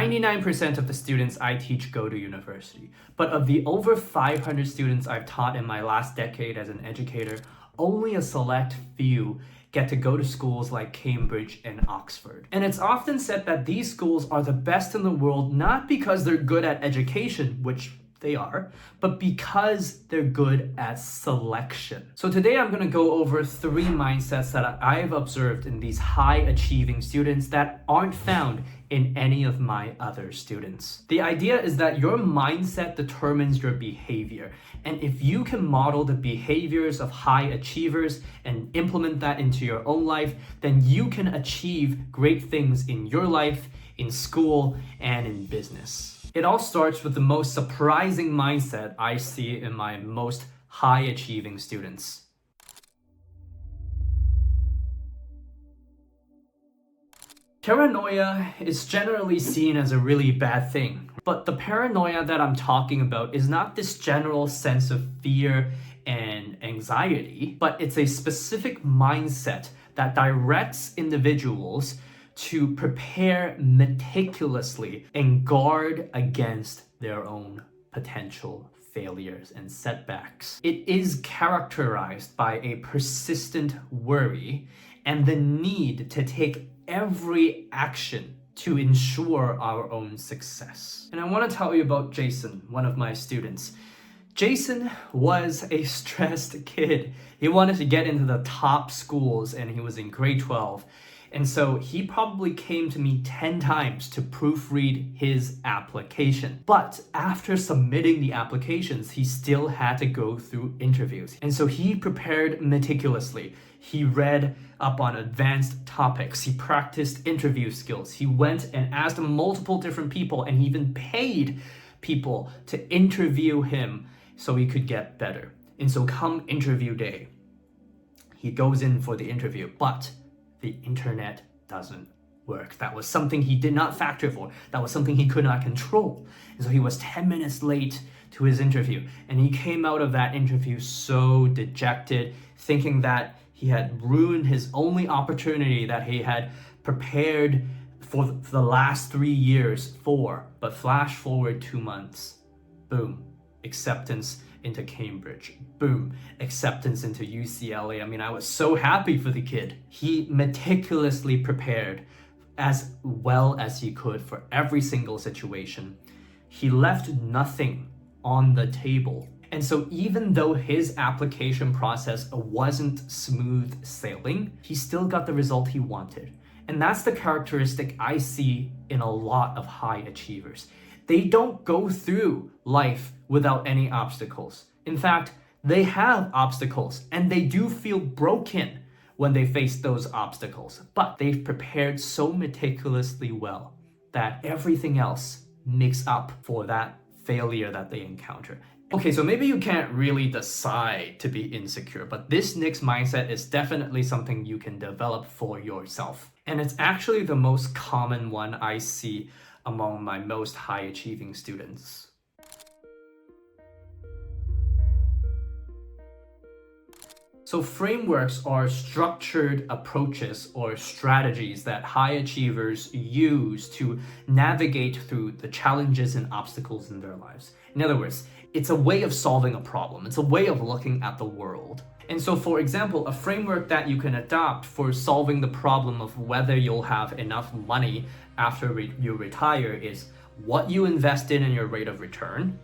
99% of the students I teach go to university, but of the over 500 students I've taught in my last decade as an educator, only a select few get to go to schools like Cambridge and Oxford. And it's often said that these schools are the best in the world not because they're good at education, which they are, but because they're good at selection. So today I'm going to go over 3 mindsets that I've observed in these high achieving students that aren't found in any of my other students. The idea is that your mindset determines your behavior. And if you can model the behaviors of high achievers and implement that into your own life, then you can achieve great things in your life, in school, and in business. It all starts with the most surprising mindset I see in my most high-achieving students. Paranoia is generally seen as a really bad thing, but the paranoia that I'm talking about is not this general sense of fear and anxiety, but it's a specific mindset that directs individuals to prepare meticulously and guard against their own potential failures and setbacks. It is characterized by a persistent worry and the need to take every action to ensure our own success. And I want to tell you about Jason, one of my students. Jason was a stressed kid. He wanted to get into the top schools and he was in grade 12. And so he probably came to me 10 times to proofread his application. But after submitting the applications, he still had to go through interviews. And so he prepared meticulously. He read up on advanced topics. He practiced interview skills. He went and asked multiple different people and he even paid people to interview him so he could get better. And so come interview day, he goes in for the interview, but the internet doesn't work. That was something he did not factor for. That was something he could not control. And so he was 10 minutes late to his interview. And he came out of that interview so dejected, thinking that he had ruined his only opportunity that he had prepared for the last 3 years for. But flash forward 2 months, boom, acceptance into Cambridge. Boom, acceptance into UCLA. I mean, I was so happy for the kid. He meticulously prepared as well as he could for every single situation. He left nothing on the table. And so even though his application process wasn't smooth sailing, he still got the result he wanted. And that's the characteristic I see in a lot of high achievers. They don't go through life without any obstacles. In fact, they have obstacles and they do feel broken when they face those obstacles, but they've prepared so meticulously well that everything else makes up for that failure that they encounter. Okay, so maybe you can't really decide to be insecure, but this next mindset is definitely something you can develop for yourself. And it's actually the most common one I see among my most high-achieving students. So frameworks are structured approaches or strategies that high achievers use to navigate through the challenges and obstacles in their lives. In other words, it's a way of solving a problem. It's a way of looking at the world. And so, for example, a framework that you can adopt for solving the problem of whether you'll have enough money after you retire is what you invest in and your rate of return,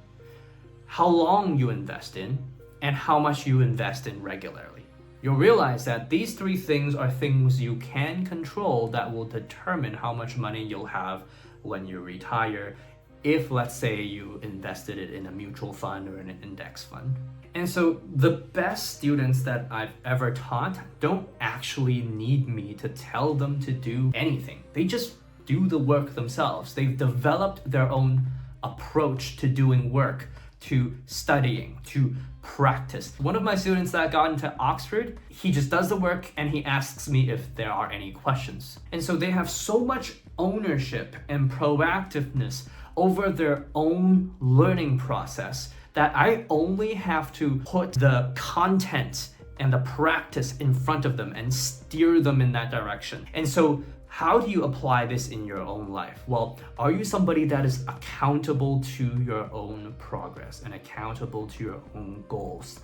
how long you invest in, and how much you invest in regularly. You'll realize that these 3 things are things you can control that will determine how much money you'll have when you retire, if, let's say, you invested it in a mutual fund or in an index fund. And so the best students that I've ever taught don't actually need me to tell them to do anything. They just do the work themselves. They've developed their own approach to doing work, to studying, to practice. One of my students that got into Oxford, he just does the work and he asks me if there are any questions. And so they have so much ownership and proactiveness over their own learning process that I only have to put the content and the practice in front of them and steer them in that direction. And so How do you apply this in your own life? Well, are you somebody that is accountable to your own progress and accountable to your own goals?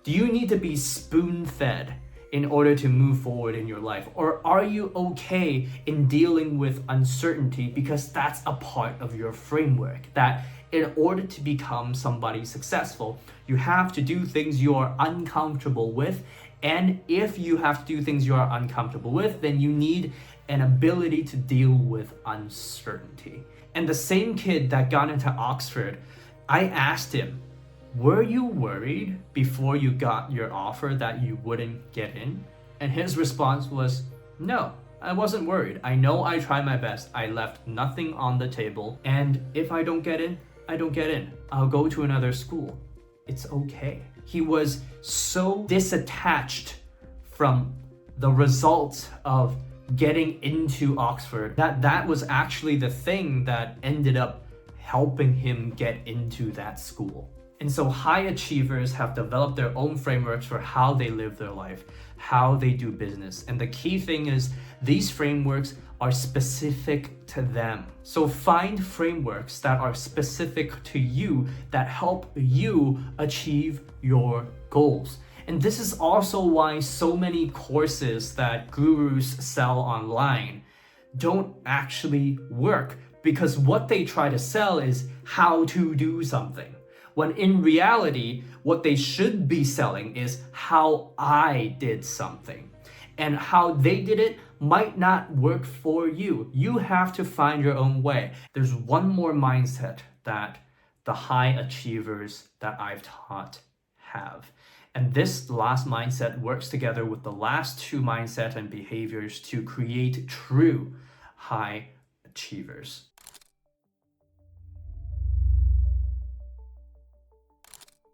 Do you need to be spoon-fed in order to move forward in your life? Or are you okay in dealing with uncertainty because that's a part of your framework? That in order to become somebody successful, you have to do things you are uncomfortable with. And if you have to do things you are uncomfortable with, then you need an ability to deal with uncertainty. And the same kid that got into Oxford, I asked him, were you worried before you got your offer that you wouldn't get in? And his response was, no, I wasn't worried. I know I tried my best. I left nothing on the table. And if I don't get in, I don't get in. I'll go to another school. It's okay. He was so disattached from the results of getting into Oxford that was actually the thing that ended up helping him get into that school. And so high achievers have developed their own frameworks for how they live their life, how they do business. And the key thing is these frameworks are specific to them. So find frameworks that are specific to you that help you achieve your goals. And this is also why so many courses that gurus sell online don't actually work, because what they try to sell is how to do something. When in reality, what they should be selling is how I did something. And how they did it might not work for you. You have to find your own way. There's one more mindset that the high achievers that I've taught have. And this last mindset works together with the last two mindset and behaviors to create true high achievers.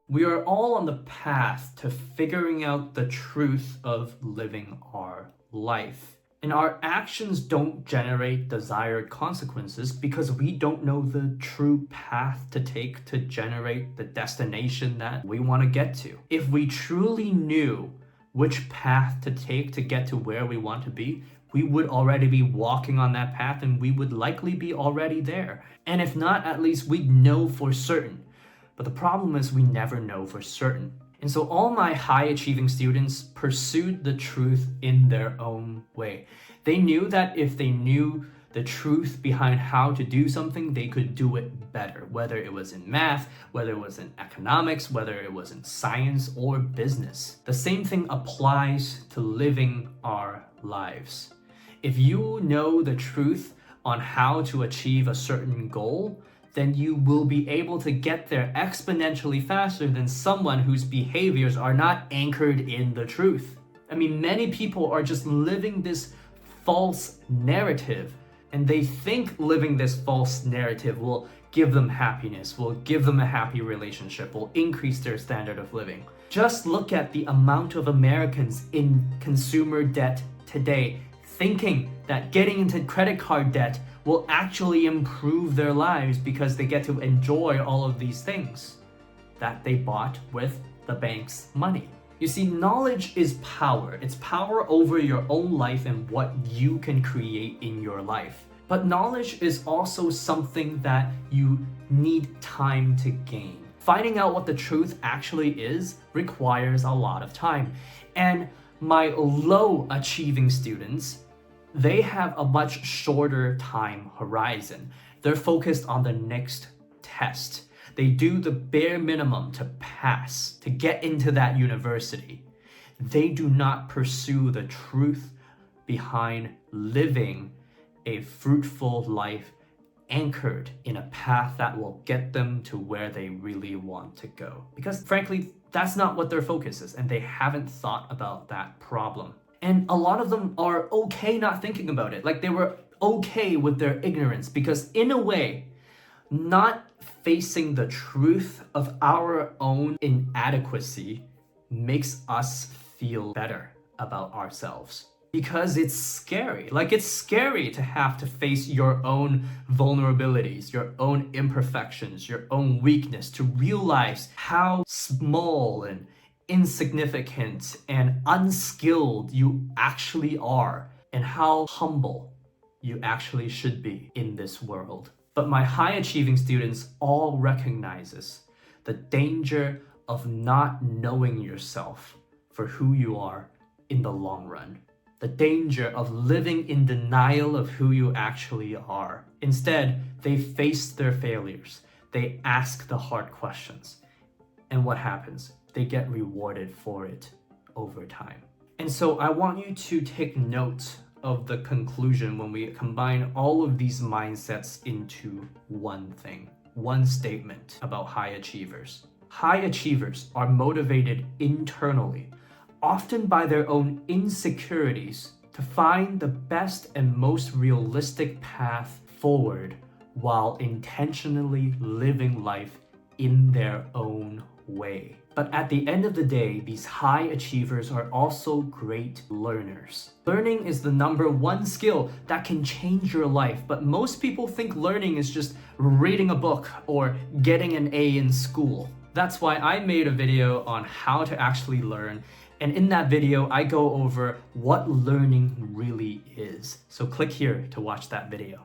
We are all on the path to figuring out the truth of living our life. And our actions don't generate desired consequences because we don't know the true path to take to generate the destination that we want to get to. If we truly knew which path to take to get to where we want to be, we would already be walking on that path and we would likely be already there. And if not, at least we'd know for certain. But the problem is we never know for certain. And so all my high achieving students pursued the truth in their own way. They knew that if they knew the truth behind how to do something, they could do it better, whether it was in math, whether it was in economics, whether it was in science or business. The same thing applies to living our lives. If you know the truth on how to achieve a certain goal, then you will be able to get there exponentially faster than someone whose behaviors are not anchored in the truth. I mean, many people are just living this false narrative, and they think living this false narrative will give them happiness, will give them a happy relationship, will increase their standard of living. Just look at the amount of Americans in consumer debt today, thinking that getting into credit card debt will actually improve their lives because they get to enjoy all of these things that they bought with the bank's money. You see, knowledge is power. It's power over your own life and what you can create in your life. But knowledge is also something that you need time to gain. Finding out what the truth actually is requires a lot of time. And my low achieving students, they have a much shorter time horizon. They're focused on the next test. They do the bare minimum to pass, to get into that university. They do not pursue the truth behind living a fruitful life anchored in a path that will get them to where they really want to go. Because frankly, that's not what their focus is, and they haven't thought about that problem. And a lot of them are okay not thinking about it. Like they were okay with their ignorance because in a way, not facing the truth of our own inadequacy makes us feel better about ourselves. Because it's scary. Like it's scary to have to face your own vulnerabilities, your own imperfections, your own weakness, to realize how small and insignificant and unskilled you actually are, and how humble you actually should be in this world. But my high achieving students all recognizes the danger of not knowing yourself for who you are in the long run. The danger of living in denial of who you actually are. Instead, they face their failures. They ask the hard questions. And what happens? They get rewarded for it over time. And so I want you to take note of the conclusion when we combine all of these mindsets into one thing, one statement about high achievers. High achievers are motivated internally, often by their own insecurities, to find the best and most realistic path forward while intentionally living life in their own way. But at the end of the day, these high achievers are also great learners. Learning is the #1 skill that can change your life, but most people think learning is just reading a book or getting an A in school. That's why I made a video on how to actually learn, and in that video, I go over what learning really is. So click here to watch that video.